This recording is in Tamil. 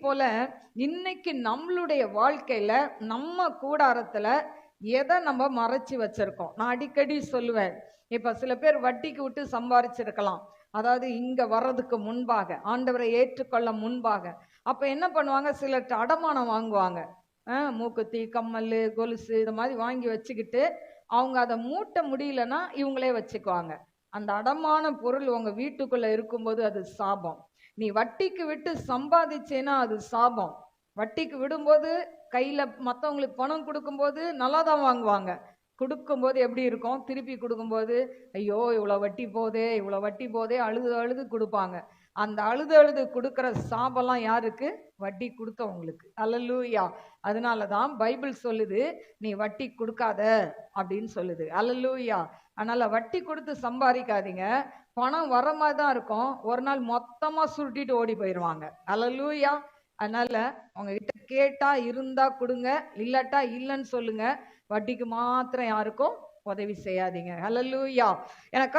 போல இன்னைக்கு நம்மளுடைய வாழ்க்கையில நம்ம கூடாரத்துல எதை நம்ம மறைச்சு வச்சிருக்கோம்? நான் அடிக்கடி சொல்லுவேன், இப்ப சில பேர் வட்டிக்கு விட்டு சம்பாரிச்சிருக்கலாம், அதாவது இங்க வர்றதுக்கு முன்பாக, ஆண்டவரை ஏற்றுக்கொள்ள முன்பாக. அப்ப என்ன பண்ணுவாங்க, சிலர்கிட்ட அடமானம் வாங்குவாங்க. மூக்குத்தி, கம்மல், கொலுசு இந்த மாதிரி வாங்கி வச்சுக்கிட்டு அவங்க அதை மூட்ட முடியலன்னா இவங்களே வச்சுக்குவாங்க. அந்த அடமான பொருள் உங்க வீட்டுக்குள்ள இருக்கும்போது அது சாபம். நீ வட்டிக்கு விட்டு சம்பாதிச்சேன்னா அது சாபம். வட்டிக்கு விடும்போது கையில மற்றவங்களுக்கு பணம் கொடுக்கும்போது நல்லா தான் வாங்குவாங்க. கொடுக்கும்போது எப்படி இருக்கும், திருப்பி கொடுக்கும்போது ஐயோ இவ்வளோ வட்டி போதே, இவ்வளோ வட்டி போதே, அழுது அழுது கொடுப்பாங்க. அந்த அழுது அழுது கொடுக்குற சாபெல்லாம் யாருக்கு? வட்டி கொடுத்தவங்களுக்கு. அல்லேலூயா. அதனால தான் பைபிள் சொல்லுது, நீ வட்டி கொடுக்காத அப்படின்னு சொல்லுது. அல்லேலூயா. அதனால வட்டி கொடுத்து சம்பாதிக்காதீங்க. பணம் வர மாதிரி தான் இருக்கும், ஒரு நாள் மொத்தமா சுருட்டிட்டு ஓடி போயிடுவாங்க. அல்லேலூயா. அதனால உங்ககிட்ட கேட்டா இருந்தா கொடுங்க, இல்லாட்டா இல்லைன்னு சொல்லுங்க. வட்டிக்கு மாத்திரம் யாருக்கும் உதவி செய்யாதீங்க. அல்லேலூயா. எனக்கு